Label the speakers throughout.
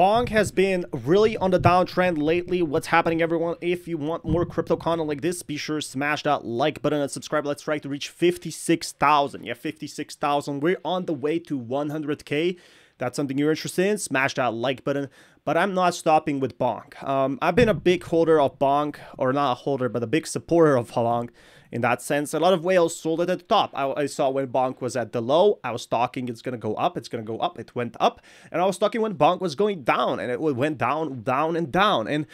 Speaker 1: Bonk has been really on the downtrend lately. What's happening, everyone? If you want more crypto content like this, be sure to smash that like button and subscribe. Let's try to reach 56,000. Yeah, 56,000. We're on the way to 100K. That's something you're interested in, smash that like button. But I'm not stopping with Bonk. I've been a big holder of Bonk, or not a holder, but a big supporter of Bonk in that sense. A lot of whales sold it at the top. I saw when Bonk was at the low, I was talking it's going to go up, it's going to go up, it went up. And I was talking when Bonk was going down, and it went down, down, and down. And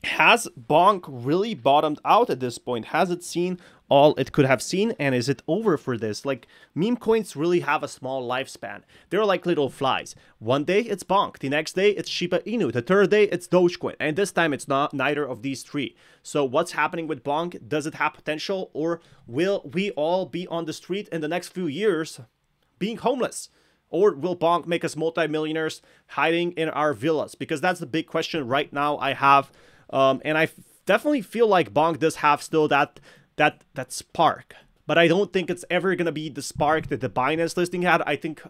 Speaker 1: has Bonk really bottomed out at this point? Has it seen all it could have seen, and is it over for this? Like, meme coins really have a small lifespan. They're like little flies. One day it's Bonk, the next day it's Shiba Inu, the third day it's Dogecoin, and this time it's not neither of these three. So what's happening with Bonk? Does it have potential, or will we all be on the street in the next few years being homeless? Or will Bonk make us multimillionaires hiding in our villas? Because that's the big question right now I have. And I definitely feel like Bonk does have still that spark, but I don't think it's ever gonna be the spark that the Binance listing had. I think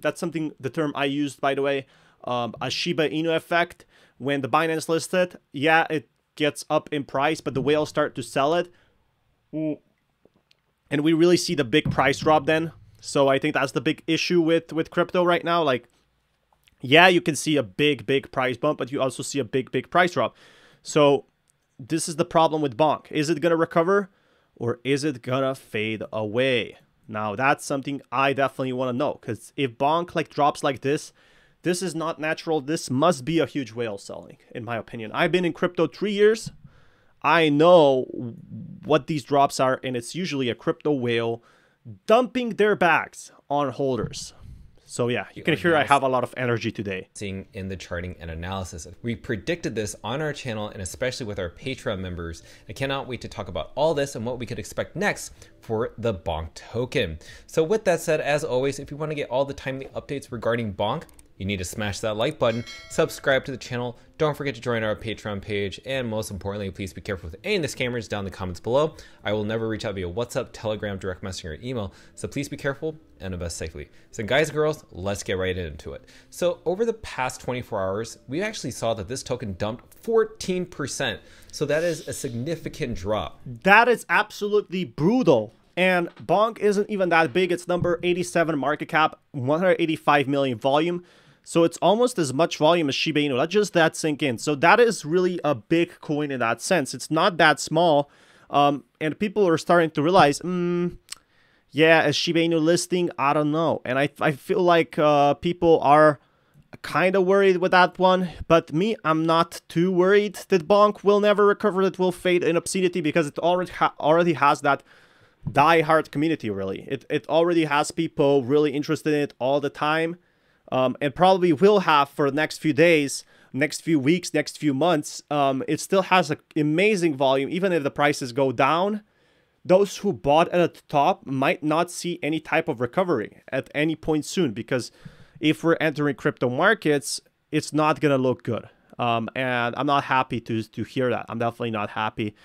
Speaker 1: that's something, the term I used, by the way, a Shiba Inu effect. When the Binance listed, yeah, it gets up in price, but the whales start to sell it, and we really see the big price drop then. So I think that's the big issue with crypto right now. Like, yeah, you can see a big price bump, but you also see a big price drop. So this is the problem with Bonk. Is it going to recover, or is it going to fade away? Now, that's something I definitely want to know, because if Bonk drops like this is not natural. This must be a huge whale selling, in my opinion. I've been in crypto 3 years. I know what these drops are, and it's usually a crypto whale dumping their bags on holders. So yeah, you can hear I have a lot of energy today.
Speaker 2: Seeing in the charting and analysis. We predicted this on our channel, and especially with our Patreon members. I cannot wait to talk about all this and what we could expect next for the Bonk token. So with that said, as always, if you want to get all the timely updates regarding Bonk, you need to smash that like button, subscribe to the channel, don't forget to join our Patreon page, and most importantly, please be careful with any of the scammers down in the comments below. I will never reach out via WhatsApp, Telegram, direct messaging, or email, so please be careful and invest safely. So guys and girls, let's get right into it. So over the past 24 hours, we actually saw that this token dumped 14%. So that is a significant drop.
Speaker 1: That is absolutely brutal. And Bonk isn't even that big. It's number 87 market cap, 185 million volume. So it's almost as much volume as Shiba Inu. Let just that sink in. So that is really a big coin in that sense. It's not that small. And people are starting to realize, yeah, a Shiba Inu listing, I don't know. And I feel like people are kind of worried with that one. But me, I'm not too worried that Bonk will never recover, that will fade in obscenity, because it already has that die-hard community, really. It already has people really interested in it all the time. And probably will have for the next few days, next few weeks, next few months. It still has an amazing volume. Even if the prices go down, those who bought at the top might not see any type of recovery at any point soon, because if we're entering crypto markets, it's not going to look good. And I'm not happy to hear that. I'm definitely not happy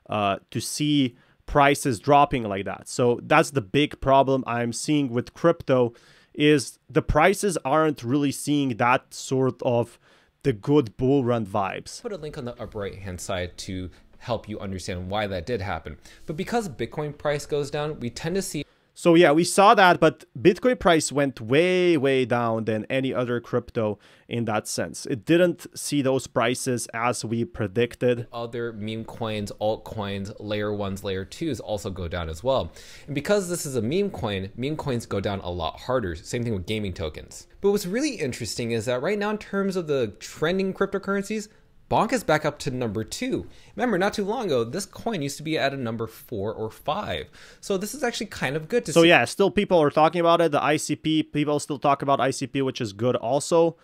Speaker 1: to see prices dropping like that. So that's the big problem I'm seeing with crypto, is the prices aren't really seeing that sort of the good bull run vibes.
Speaker 2: Put a link on the upper right hand side to help you understand why that did happen. But because Bitcoin price goes down, we tend to see.
Speaker 1: So yeah, we saw that, but Bitcoin price went way down than any other crypto in that sense. It didn't see those prices as we predicted.
Speaker 2: Other meme coins, altcoins, layer 1s, layer 2s also go down as well. And because this is a meme coins go down a lot harder. Same thing with gaming tokens. But what's really interesting is that right now, in terms of the trending cryptocurrencies, Bonk is back up to number 2. Remember, not too long ago, this coin used to be at a number 4 or 5. So this is actually kind of good to see.
Speaker 1: So yeah, still people are talking about it. The ICP, people still talk about ICP, which is good also.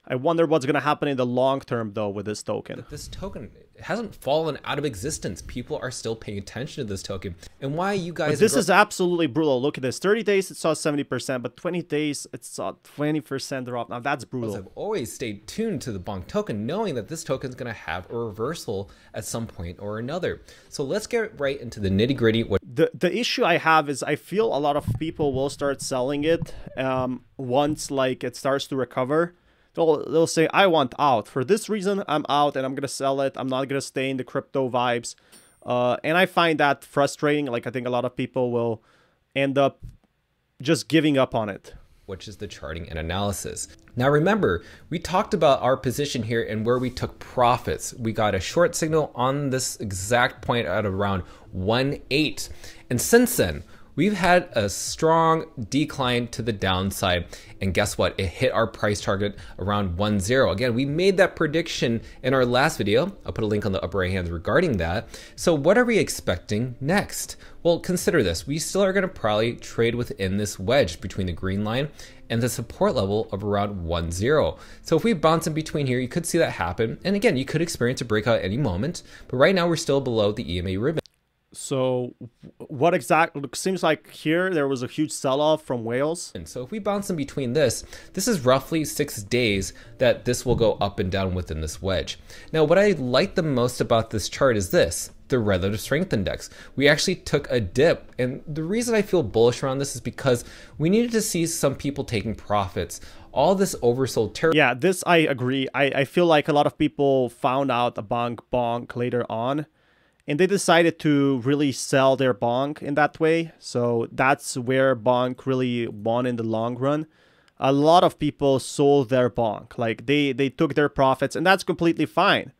Speaker 1: I wonder what's going to happen in the long term, though, with this token.
Speaker 2: This token hasn't fallen out of existence. People are still paying attention to this token. And why you guys...
Speaker 1: But this is absolutely brutal. Look at this. 30 days, it saw 70%, but 20 days, it saw 20% drop. Now, that's brutal.
Speaker 2: I've always stayed tuned to the Bonk token, knowing that this token is going to have a reversal at some point or another. So let's get right into the nitty-gritty.
Speaker 1: The issue I have is I feel a lot of people will start selling it once, like, it starts to recover. they'll say, I want out. For this reason, I'm out and I'm going to sell it. I'm not going to stay in the crypto vibes. And I find that frustrating. Like, I think a lot of people will end up just giving up on it.
Speaker 2: Which is the charting and analysis. Now remember, we talked about our position here and where we took profits. We got a short signal on this exact point at around 1.8. And since then, we've had a strong decline to the downside. And guess what? It hit our price target around 1.0. Again, we made that prediction in our last video. I'll put a link on the upper right hand regarding that. So what are we expecting next? Well, consider this. We still are going to probably trade within this wedge between the green line and the support level of around 1.0. So if we bounce in between here, you could see that happen. And again, you could experience a breakout at any moment. But right now, we're still below the EMA ribbon.
Speaker 1: So what exactly, seems like here there was a huge sell-off from whales.
Speaker 2: And so if we bounce in between this is roughly 6 days that this will go up and down within this wedge. Now, what I like the most about this chart is this, the relative strength index. We actually took a dip. And the reason I feel bullish around this is because we needed to see some people taking profits. All this oversold territory.
Speaker 1: Yeah, this I agree. I feel like a lot of people found out about bonk later on, and they decided to really sell their bonk in that way. So that's where bonk really won in the long run. A lot of people sold their bonk. Like they took their profits, and that's completely fine.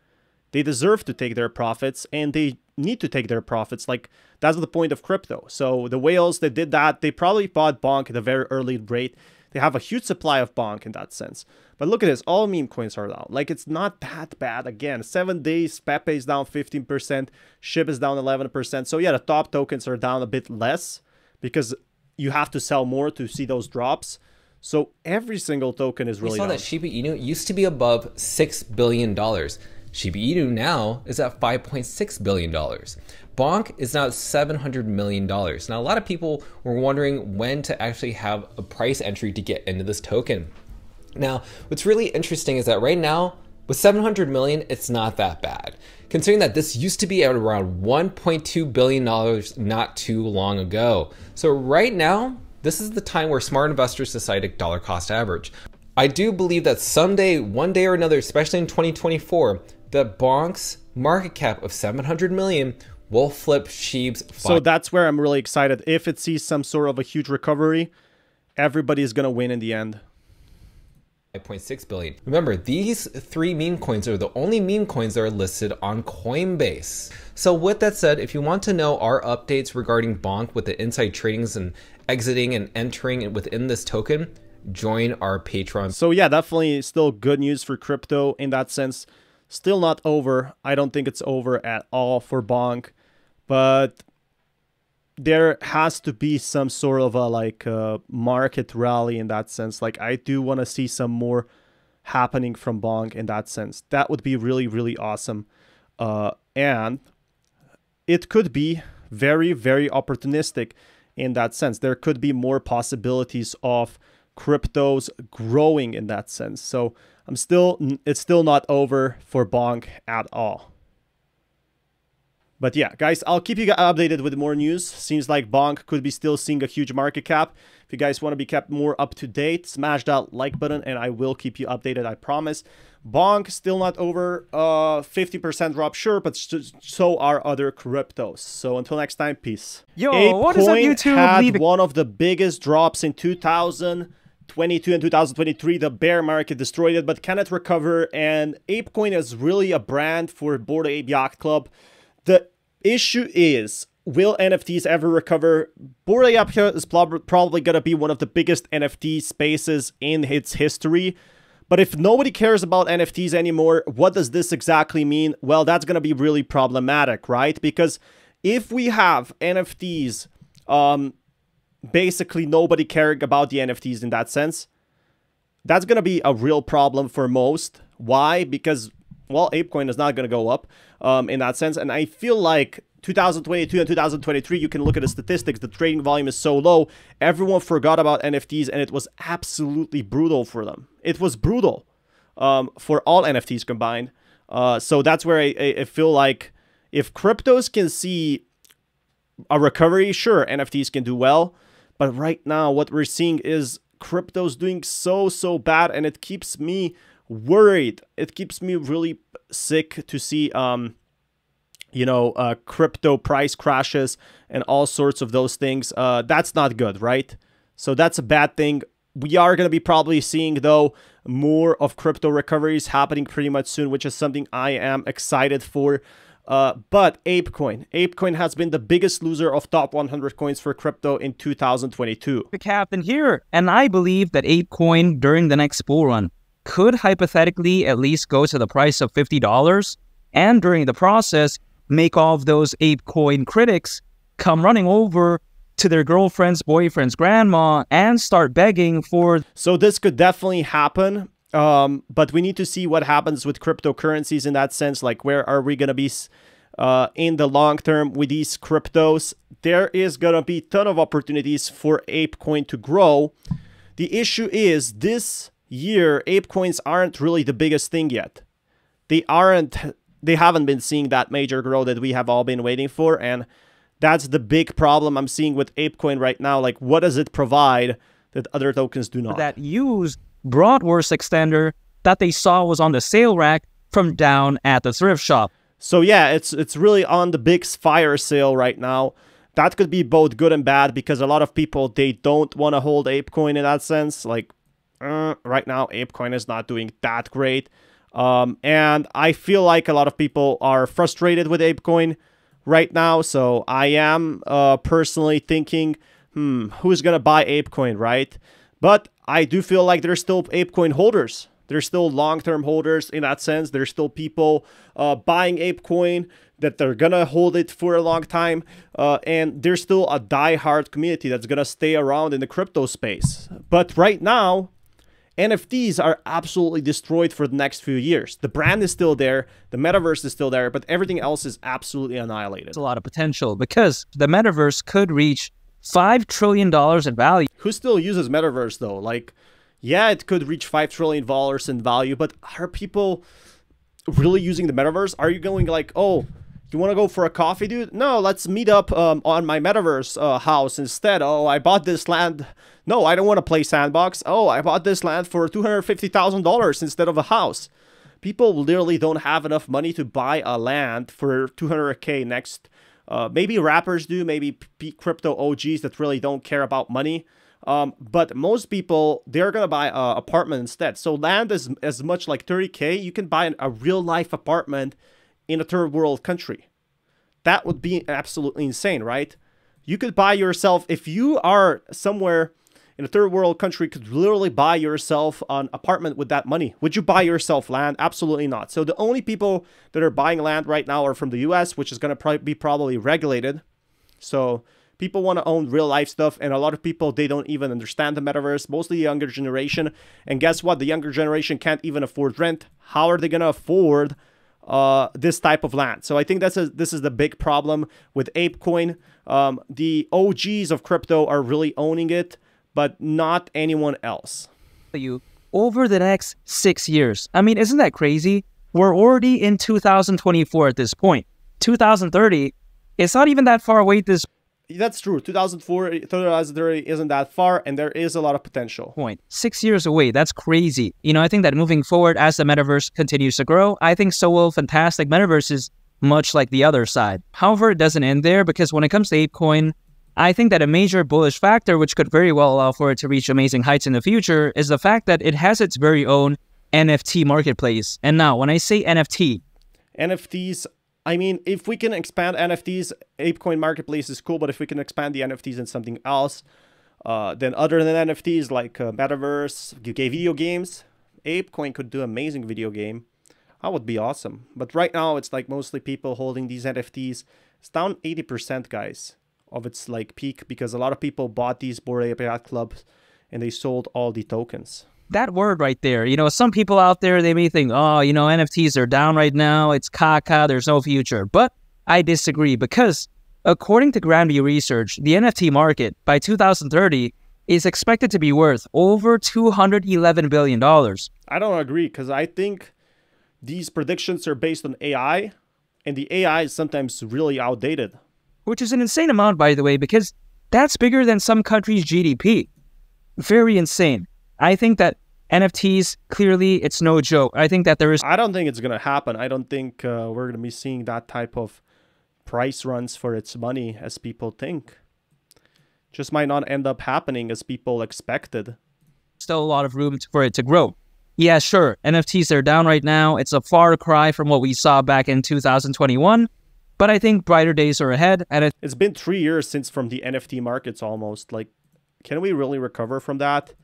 Speaker 1: They deserve to take their profits, and they need to take their profits. Like, that's the point of crypto. So the whales that did that, they probably bought bonk at a very early rate. They have a huge supply of bonk in that sense. But look at this, all meme coins are down. Like, it's not that bad. Again, 7 days, Pepe is down 15%, SHIB is down 11%. So yeah, the top tokens are down a bit less because you have to sell more to see those drops. So every single token is really down.
Speaker 2: We saw that Shiba Inu used to be above $6 billion. Shiba Inu now is at $5.6 billion. Bonk is now at $700 million. Now, a lot of people were wondering when to actually have a price entry to get into this token. Now, what's really interesting is that right now, with 700 million, it's not that bad. Considering that this used to be at around $1.2 billion not too long ago. So right now, this is the time where smart investors decide to dollar cost average. I do believe that someday, one day or another, especially in 2024, that Bonk's market cap of 700 million will flip SHIB's.
Speaker 1: So that's where I'm really excited. If it sees some sort of a huge recovery, everybody's going to win in the end.
Speaker 2: 5.6 billion. Remember, these 3 meme coins are the only meme coins that are listed on Coinbase. So with that said, if you want to know our updates regarding Bonk with the inside tradings and exiting and entering within this token, join our Patreon.
Speaker 1: So yeah, definitely still good news for crypto in that sense. Still not over. I don't think it's over at all for Bonk, but there has to be some sort of a market rally in that sense. Like, I do want to see some more happening from Bonk in that sense. That would be really, really awesome. And it could be very, very opportunistic in that sense. There could be more possibilities of cryptos growing in that sense. So it's still not over for Bonk at all. But yeah, guys, I'll keep you updated with more news. Seems like Bonk could be still seeing a huge market cap. If you guys want to be kept more up to date, smash that like button and I will keep you updated, I promise. Bonk still not over, 50% drop, sure, but so are other cryptos. So until next time, peace.
Speaker 3: Yo, what is up, YouTube?
Speaker 1: Had one of the biggest drops in 2022 and 2023. The bear market destroyed it, but can it recover? And ApeCoin is really a brand for Bored Ape Yacht Club. The issue is, will NFTs ever recover? Bored Ape Yacht is probably going to be one of the biggest NFT spaces in its history. But if nobody cares about NFTs anymore, what does this exactly mean? Well, that's going to be really problematic, right? Because if we have NFTs, basically nobody caring about the NFTs in that sense, that's going to be a real problem for most. Why? Because, well, ApeCoin is not going to go up in that sense. And I feel like 2022 and 2023, you can look at the statistics. The trading volume is so low. Everyone forgot about NFTs, and it was absolutely brutal for them. It was brutal for all NFTs combined. So that's where I feel like if cryptos can see a recovery, sure, NFTs can do well. But right now, what we're seeing is crypto's doing so bad, and it keeps me worried. It keeps me really sick to see crypto price crashes and all sorts of those things. That's not good, right? So that's a bad thing. We are going to be probably seeing, though, more of crypto recoveries happening pretty much soon, which is something I am excited for. But ApeCoin has been the biggest loser of top 100 coins for crypto in 2022.
Speaker 3: The captain here, and I believe that ApeCoin during the next bull run could hypothetically at least go to the price of $50, and during the process make all of those ApeCoin critics come running over to their girlfriend's, boyfriend's, grandma and start begging for...
Speaker 1: So this could definitely happen, but we need to see what happens with cryptocurrencies in that sense. Like, where are we going to be in the long term with these cryptos? There is going to be a ton of opportunities for ApeCoin to grow. The issue is this year, ApeCoins aren't really the biggest thing yet. They haven't been seeing that major growth that we have all been waiting for, and that's the big problem I'm seeing with ApeCoin right now. Like, what does it provide that other tokens do not?
Speaker 3: That used Broadwurst extender that they saw was on the sale rack from down at the thrift shop.
Speaker 1: So yeah, it's really on the big fire sale right now. That could be both good and bad, because a lot of people, they don't want to hold ApeCoin in that sense. Like, right now, ApeCoin is not doing that great. And I feel like a lot of people are frustrated with ApeCoin right now. So I am personally thinking, who's going to buy ApeCoin, right? But I do feel like there's still ApeCoin holders. There's still long-term holders in that sense. There's still people buying ApeCoin that they're going to hold it for a long time. And there's still a die-hard community that's going to stay around in the crypto space. But right now, NFTs are absolutely destroyed for the next few years. The brand is still there, the metaverse is still there, but everything else is absolutely annihilated.
Speaker 3: There's a lot of potential because the metaverse could reach $5 trillion in value.
Speaker 1: Who still uses metaverse though? Like, yeah, it could reach $5 trillion in value, but are people really using the metaverse? Are you going like, oh, you want to go for a coffee, dude? No, let's meet up on my metaverse house instead. Oh, I bought this land. No, I don't want to play Sandbox. Oh, I bought this land for $250,000 instead of a house. People literally don't have enough money to buy a land for $200K next. Maybe rappers do, maybe crypto OGs that really don't care about money. But most people, they're going to buy an apartment instead. So land is as much like $30K. You can buy a real life apartment in a third world country. That would be absolutely insane, right? You could buy yourself, if you are somewhere in a third world country, could literally buy yourself an apartment with that money. Would you buy yourself land? Absolutely not. So the only people that are buying land right now are from the US, which is going to be probably regulated. So people want to own real life stuff, and a lot of people, they don't even understand the metaverse, mostly the younger generation. And guess what? The younger generation can't even afford rent. How are they going to afford this type of land? So I think this is the big problem with ApeCoin. The OGs of crypto are really owning it, but not anyone else.
Speaker 3: Over the next 6 years. I mean, isn't that crazy? We're already in 2024 at this point. 2030, it's not even that far away at this
Speaker 1: That's true. 2030 isn't that far, and there is a lot of potential.
Speaker 3: 6 years away. That's crazy. You know, I think that moving forward, as the metaverse continues to grow, I think so will Fantastic Metaverses, much like the other side. However, it doesn't end there, because when it comes to ApeCoin, I think that a major bullish factor, which could very well allow for it to reach amazing heights in the future, is the fact that it has its very own NFT marketplace. And now, when I say
Speaker 1: NFTs, I mean, if we can expand NFTs, ApeCoin Marketplace is cool, but if we can expand the NFTs in something else, then other than NFTs, like Metaverse, video games, ApeCoin could do amazing video game. That would be awesome. But right now, it's like mostly people holding these NFTs. It's down 80%, guys, of its like peak, because a lot of people bought these Bored Ape Yacht Clubs and they sold all the tokens.
Speaker 3: That word right there, you know, some people out there, they may think, oh, you know, NFTs are down right now. It's caca, there's no future. But I disagree, because according to Granby Research, the NFT market by 2030 is expected to be worth over $211 billion.
Speaker 1: I don't agree, because I think these predictions are based on AI, and the AI is sometimes really outdated.
Speaker 3: Which is an insane amount, by the way, because that's bigger than some countries' GDP. very insane. I think that NFTs, clearly, it's no joke. I think that there is...
Speaker 1: I don't think it's going to happen. I don't think we're going to be seeing that type of price runs for its money as people think. Just might not end up happening as people expected.
Speaker 3: Still a lot of room for it to grow. Yeah, sure, NFTs are down right now. It's a far cry from what we saw back in 2021. But I think brighter days are ahead. And
Speaker 1: it's been 3 years since from the NFT markets almost. Like, can we really recover from that?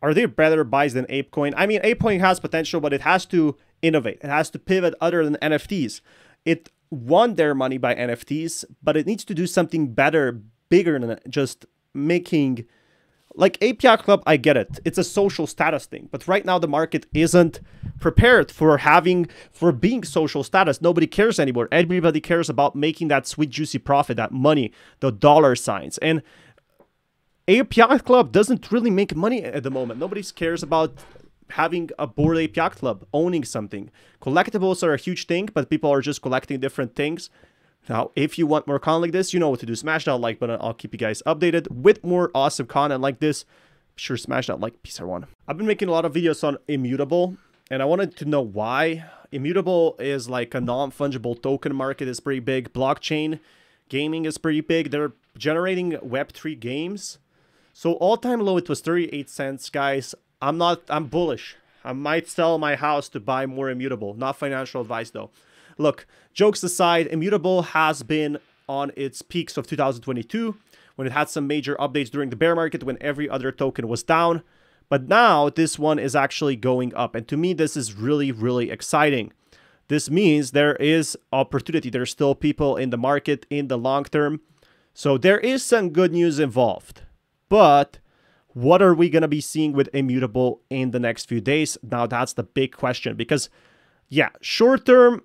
Speaker 1: Are there better buys than ApeCoin? I mean, ApeCoin has potential, but it has to innovate. It has to pivot other than NFTs. It won their money by NFTs, but it needs to do something better, bigger than just making... Like Ape Yacht Club, I get it. It's a social status thing. But right now the market isn't prepared for being social status. Nobody cares anymore. Everybody cares about making that sweet, juicy profit, that money, the dollar signs. And Ape Yacht Club doesn't really make money at the moment. Nobody cares about having a Bored Ape Yacht Club, owning something. Collectibles are a huge thing, but people are just collecting different things. Now, if you want more content like this, you know what to do. Smash that like button. I'll keep you guys updated with more awesome content like this. Be sure to smash that like. Peace, everyone. I've been making a lot of videos on Immutable, and I wanted to know why. Immutable is like a non-fungible token market. Is pretty big. Blockchain gaming is pretty big. They're generating Web3 games. So all-time low, it was 38 cents, guys. I'm bullish. I might sell my house to buy more Immutable. Not financial advice, though. Look, jokes aside, Immutable has been on its peaks of 2022, when it had some major updates during the bear market, when every other token was down. But now, this one is actually going up. And to me, this is really, really exciting. This means there is opportunity. There's still people in the market in the long term. So there is some good news involved. But what are we going to be seeing with Immutable in the next few days? Now, that's the big question. Because, yeah, short term...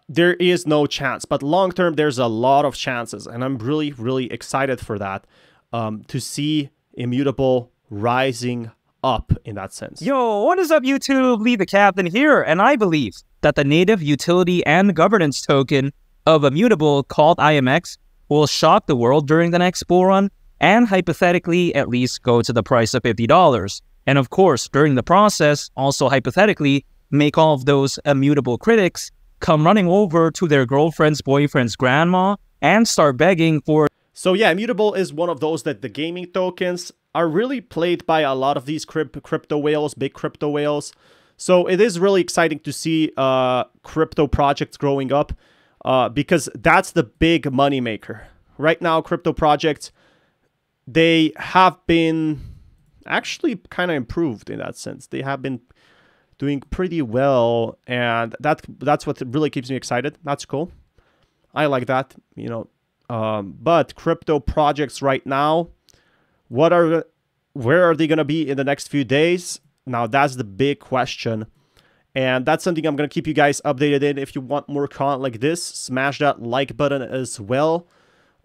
Speaker 1: there is no chance, but long term there's a lot of chances, and I'm really, really excited for that, to see Immutable rising up in that sense.
Speaker 3: Yo, what is up, YouTube? Lee the Captain here, and I believe that the native utility and governance token of Immutable, called IMX, will shock the world during the next bull run, and hypothetically at least go to the price of $50. And of course, during the process, also hypothetically, make all of those Immutable critics come running over to their girlfriend's boyfriend's grandma and start begging for...
Speaker 1: So yeah, Immutable is one of those that the gaming tokens are really played by a lot of these crypto whales, big crypto whales. So it is really exciting to see crypto projects growing up, because that's the big money maker. Right now, crypto projects, they have been actually kind of improved in that sense. They have been doing pretty well, and that's what really keeps me excited. That's cool. I like that, you know. But crypto projects right now, where are they gonna be in the next few days? Now that's the big question, and that's something I'm gonna keep you guys updated in. If you want more content like this, smash that like button as well.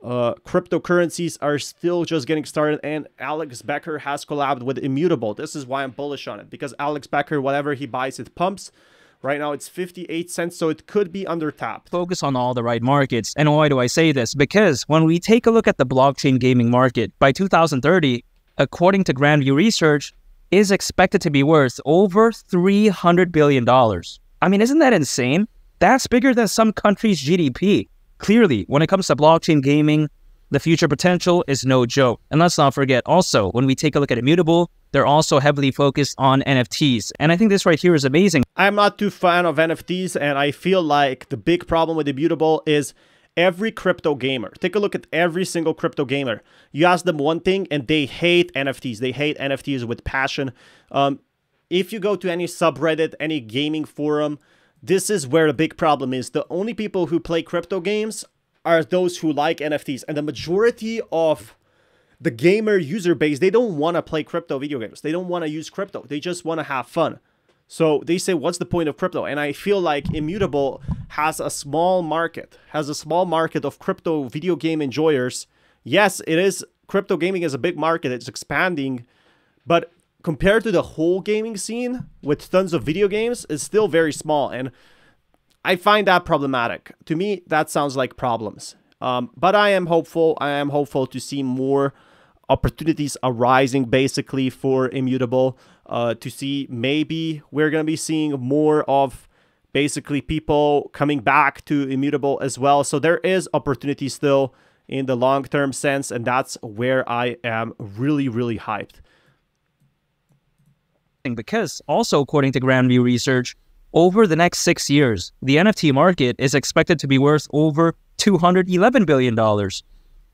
Speaker 1: Cryptocurrencies are still just getting started, and Alex Becker has collabed with Immutable. This is why I'm bullish on it, because Alex Becker, whatever he buys, it pumps. Right now it's 58 cents, so it could be undertapped.
Speaker 3: Focus on all the right markets. And why do I say this? Because when we take a look at the blockchain gaming market, by 2030, according to Grandview Research, is expected to be worth over $300 billion. I mean, isn't that insane? That's bigger than some countries' GDP. Clearly, when it comes to blockchain gaming, the future potential is no joke. And let's not forget, also, when we take a look at Immutable, they're also heavily focused on NFTs. And I think this right here is amazing.
Speaker 1: I'm not too fan of NFTs, and I feel like the big problem with Immutable is every crypto gamer. Take a look at every single crypto gamer. You ask them one thing, and they hate NFTs. They hate NFTs with passion. If you go to any subreddit, any gaming forum, this is where the big problem is. The only people who play crypto games are those who like NFTs. And the majority of the gamer user base, they don't want to play crypto video games. They don't want to use crypto. They just want to have fun. So they say, what's the point of crypto? And I feel like Immutable has a small market, of crypto video game enjoyers. Yes, it is. Crypto gaming is a big market. It's expanding. But compared to the whole gaming scene with tons of video games, it's still very small, and I find that problematic. To me, that sounds like problems. But I am hopeful. I am hopeful to see more opportunities arising basically for Immutable, to see maybe we're going to be seeing more of basically people coming back to Immutable as well. So there is opportunity still in the long-term sense, and that's where I am really, really hyped.
Speaker 3: Because also according to Grandview Research, over the next 6 years, the NFT market is expected to be worth over $211 billion.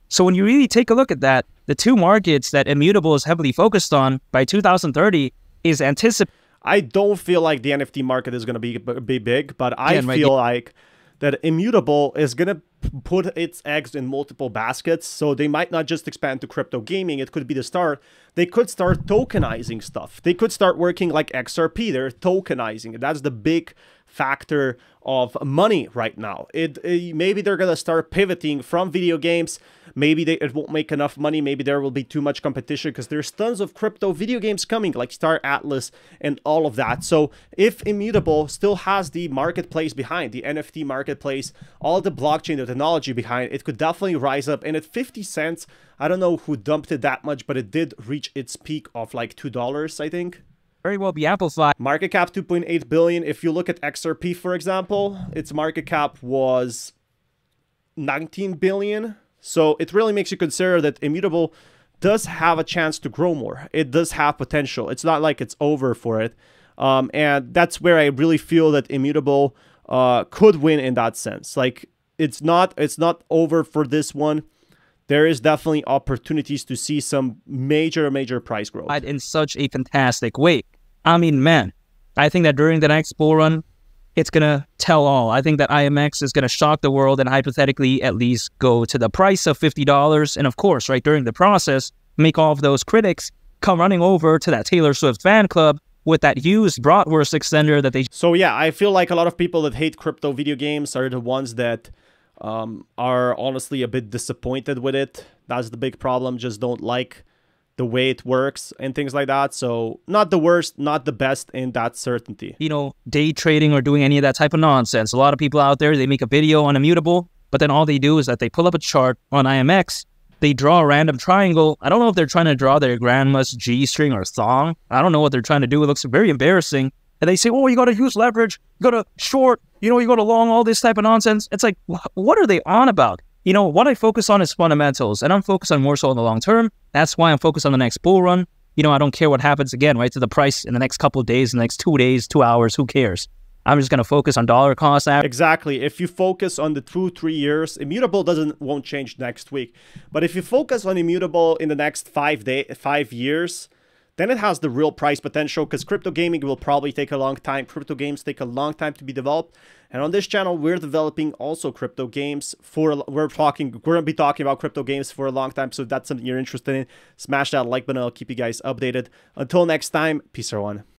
Speaker 3: So when you really take a look at that, the two markets that Immutable is heavily focused on by 2030 is anticipated.
Speaker 1: I don't feel like the NFT market is going to be big, but I feel like that Immutable is going to put its eggs in multiple baskets. So they might not just expand to crypto gaming. It could be the start. They could start tokenizing stuff. They could start working like XRP. They're tokenizing. That's the big factor of money right now. Maybe they're gonna start pivoting from video games. Maybe it won't make enough money. Maybe there will be too much competition because there's tons of crypto video games coming, like Star Atlas and all of that. So if Immutable still has the marketplace behind, the NFT marketplace, all the blockchain, the technology behind, it could definitely rise up. And at 50 cents, I don't know who dumped it that much, but it did reach its peak of like $2, I think.
Speaker 3: Very well be amplified.
Speaker 1: Market cap 2.8 billion. If you look at XRP, for example, its market cap was 19 billion. So it really makes you consider that Immutable does have a chance to grow more. It does have potential. It's not like it's over for it. And that's where I really feel that Immutable could win in that sense. Like it's not over for this one. There is definitely opportunities to see some major price growth.
Speaker 3: In such a fantastic way. I mean, man, I think that during the next bull run, it's going to tell all. I think that IMX is going to shock the world and hypothetically at least go to the price of $50. And of course, right during the process, make all of those critics come running over to that Taylor Swift fan club with that used Bratwurst extender that they...
Speaker 1: So yeah, I feel like a lot of people that hate crypto video games are the ones that are honestly a bit disappointed with it. That's the big problem. Just don't like the way it works and things like that. So not the worst, not the best in that certainty.
Speaker 3: You know, day trading or doing any of that type of nonsense. A lot of people out there, they make a video on Immutable, but then all they do is that they pull up a chart on IMX, they draw a random triangle. I don't know if they're trying to draw their grandma's G-string or thong. I don't know what they're trying to do. It looks very embarrassing. And they say, oh, you got to use leverage, you got to short, you know, you got to long, all this type of nonsense. It's like, what are they on about? You know, what I focus on is fundamentals, and I'm focused on more so in the long term. That's why I'm focused on the next bull run. You know, I don't care what happens again, right, to the price in the next couple of days, in the next 2 days, 2 hours, who cares? I'm just going to focus on dollar cost average.
Speaker 1: Exactly. If you focus on the 2-3 years, Immutable won't change next week. But if you focus on Immutable in the next 5 years, then it has the real price potential, because crypto gaming will probably take a long time. Crypto games take a long time to be developed. And on this channel, we're developing also crypto games we're going to be talking about crypto games for a long time. So if that's something you're interested in, smash that like button. I'll keep you guys updated. Until next time, peace everyone.